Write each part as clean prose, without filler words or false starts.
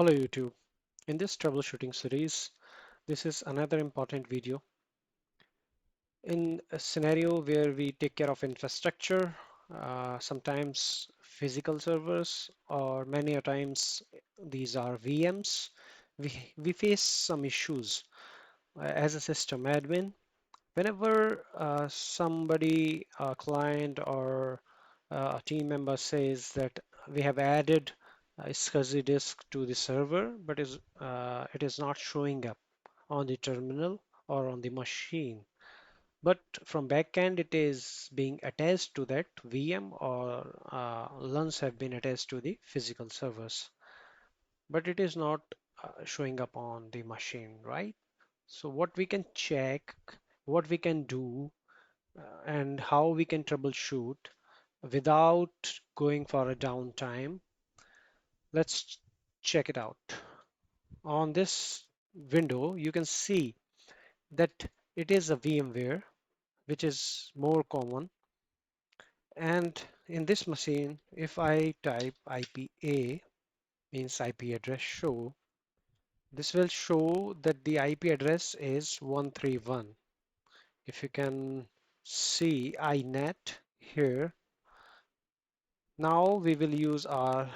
Hello YouTube. In this troubleshooting series, this is another important video. In a scenario where we take care of infrastructure, sometimes physical servers, or many a times these are VMs, we face some issues as a system admin. Whenever somebody, a client or a team member says that we have added a SCSI disk to the server, but it is not showing up on the terminal or on the machine. But from backend, it is being attached to that VM or LUNs have been attached to the physical servers, but it is not showing up on the machine, right? So what we can check, what we can do and how we can troubleshoot without going for a downtime. Let's check it out. On this window, you can see that it is a VMware, which is more common. And in this machine, if I type IPA, means IP address show, this will show that the IP address is 131. If you can see iNet here, now we will use our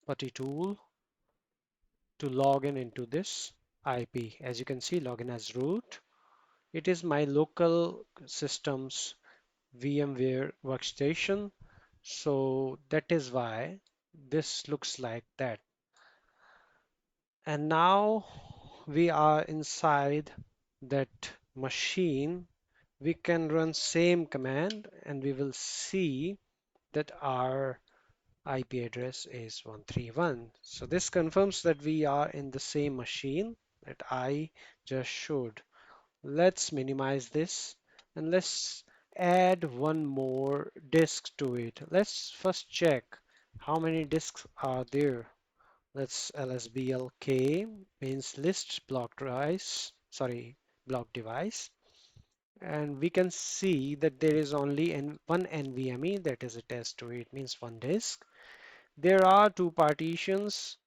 PuTTY tool to log in into this IP. As you can see, login as root. It is my local system's VMware workstation. So that is why this looks like that. And now we are inside that machine. We can run same command and we will see that our IP address is 131. So this confirms that we are in the same machine that I just showed. Let's minimize this and let's add one more disk to it. Let's first check how many disks are there. Let's lsblk means list block device, sorry, block device. And we can see that there is only one NVMe that is attached to it, means one disk. There are two partitions,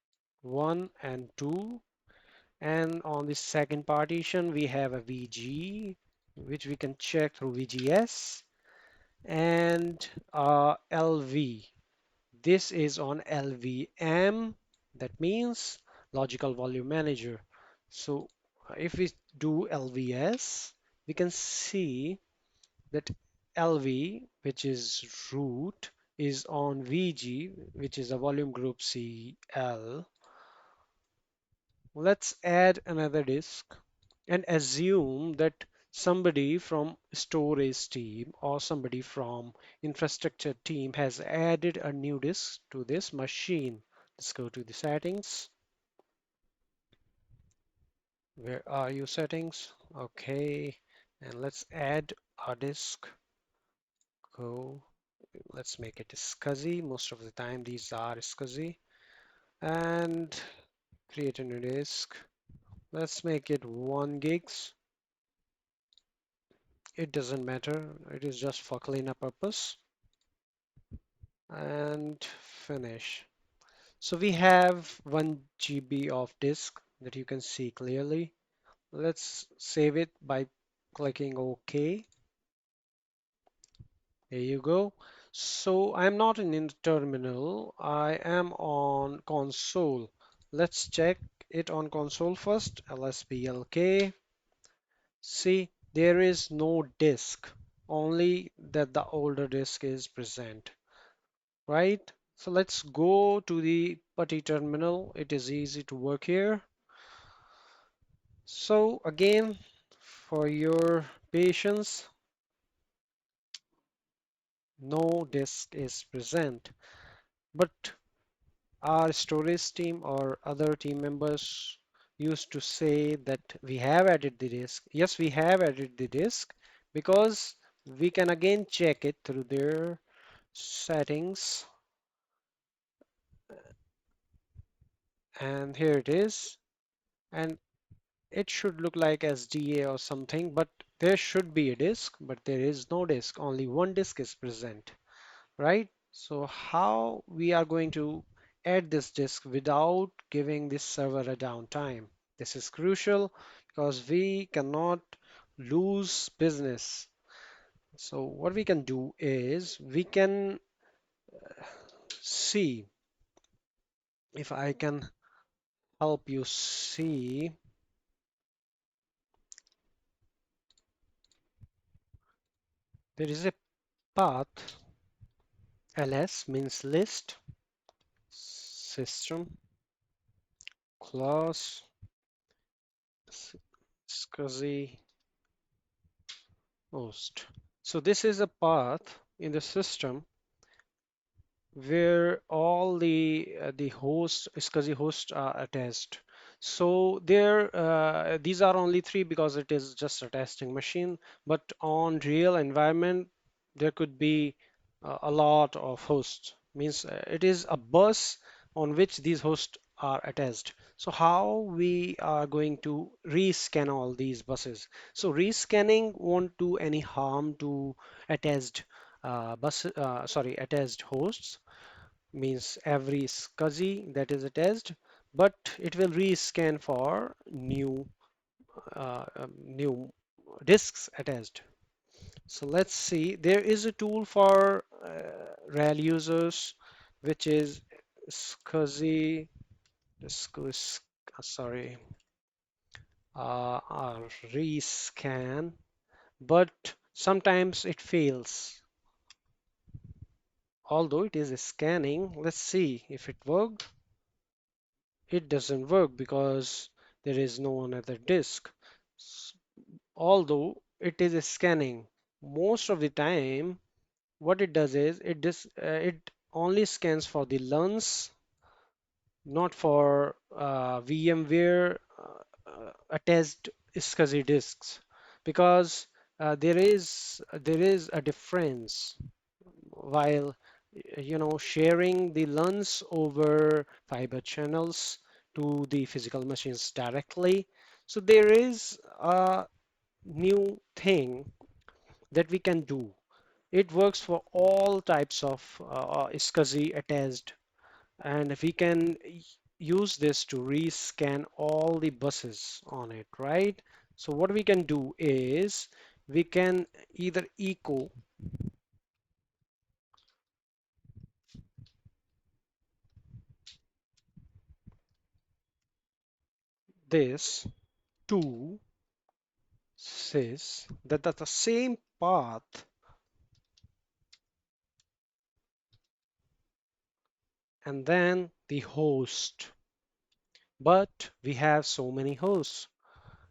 1 and 2, and on the second partition we have a VG, which we can check through VGS, and LV. This is on LVM, that means Logical Volume Manager. So if we do LVS, we can see that LV, which is root, is on VG, which is a volume group CL. Let's add another disk and assume that somebody from storage team or somebody from infrastructure team has added a new disk to this machine. Let's go to the settings. Where are you settings? Okay, and let's add a disk. Go. Let's make it SCSI. Most of the time these are SCSI. And create a new disk. Let's make it 1 gigs. It doesn't matter. It is just for cleanup purpose. And finish. So we have 1 GB of disk that you can see clearly. Let's save it by clicking OK. There you go. So I'm not in the terminal. I am on console. Let's check it on console first. lsblk. See, there is no disk, only that the older disk is present, right? So let's go to the PuTTY terminal. It is easy to work here. So again, for your patience, no disk is present, but our storage team or other team members used to say that we have added the disk. Yes, we have added the disk because we can again check it through their settings, and here it is, and it should look like SDA or something, but there should be a disk, but there is no disk. Only one disk is present, right? So how we are going to add this disk without giving this server a downtime. This is crucial because we cannot lose business. So what we can do is we can see, if I can help you see, there is a path. ls means list, system, class, SCSI host. So this is a path in the system where all the hosts, SCSI hosts are attached. So there, these are only three because it is just a testing machine. But on real environment, there could be a lot of hosts. Means it is a bus on which these hosts are attached. So how we are going to rescan all these buses? So rescanning won't do any harm to attached attached hosts, means every SCSI that is attached, but it will rescan for new disks attached. So let's see, there is a tool for RAL users, which is SCSI, SCSI, sorry, rescan, but sometimes it fails. Although it is scanning, let's see if it worked. It doesn't work because there is no another disk. S- Although it is scanning, most of the time, what it does is it only scans for the LUNs, not for VMware attached SCSI disks, because there is a difference while sharing the LANs over fiber channels to the physical machines directly. So there is a new thing that we can do. It works for all types of SCSI attached, and we can use this to rescan all the buses on it, right? So what we can do is we can either echo this to says that the same path, and then the host. But we have so many hosts,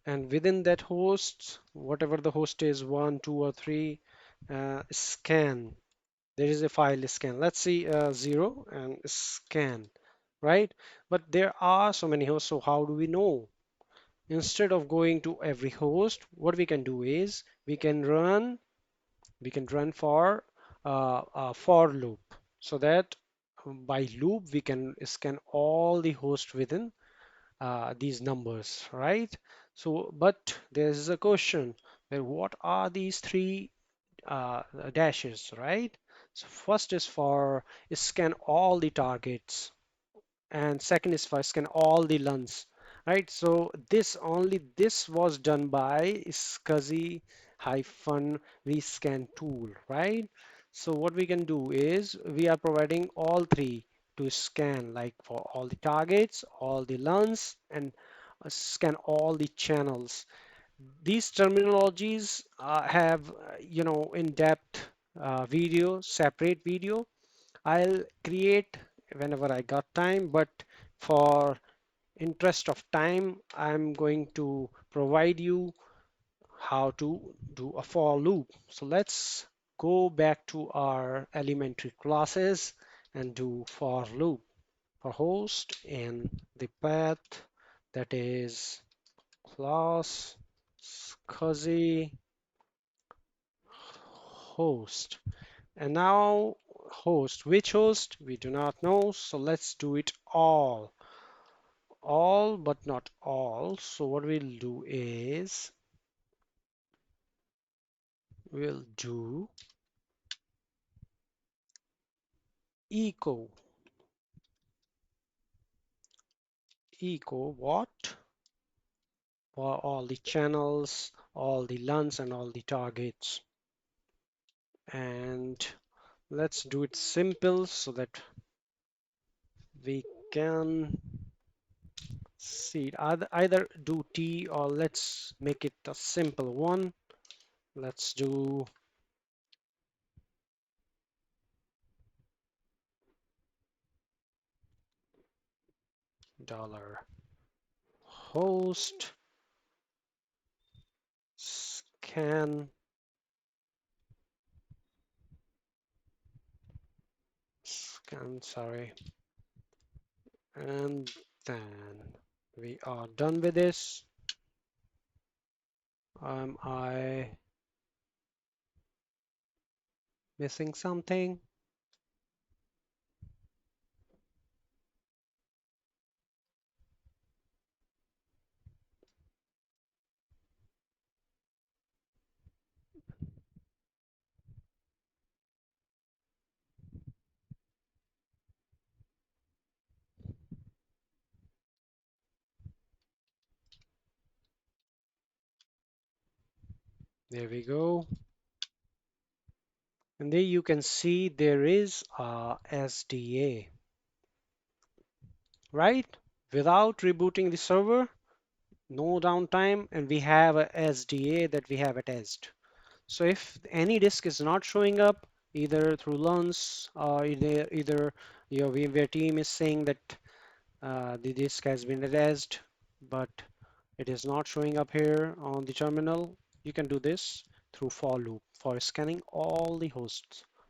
and within that host, whatever the host is, one, two, or three, scan. There is a file scan. Let's see, zero and scan, right? But there are so many hosts, so how do we know? Instead of going to every host, what we can do is we can run a for loop, so that by loop we can scan all the hosts within these numbers, right? So, but there is a question that what are these three dashes, right? So first is for scan all the targets, and second is for scan all the LUNs, right? So this was done by SCSI hyphen rescan tool, right? So what we can do is we are providing all three to scan, like for all the targets, all the LUNs, and scan all the channels. These terminologies have in-depth video, separate video I'll create whenever I got time, but for interest of time, I'm going to provide you how to do a for loop. So let's go back to our elementary classes and do for loop for host in the path, that is class SCSI host. And now host, which host? We do not know, so let's do it all but not all. So what we'll do is we'll do echo echo what for all the channels, all the LUNs, and all the targets. And let's do it simple so that we can see it. Either do T or let's make it a simple one. Let's do dollar host scan sorry, and then we are done with this. Am I missing something? There we go. And there you can see there is a SDA, right? Without rebooting the server, no downtime, and we have a SDA that we have attached. So if any disk is not showing up, either through LUNs or either your VMware team is saying that the disk has been attached, but it is not showing up here on the terminal, you can do this through for loop for scanning all the hosts.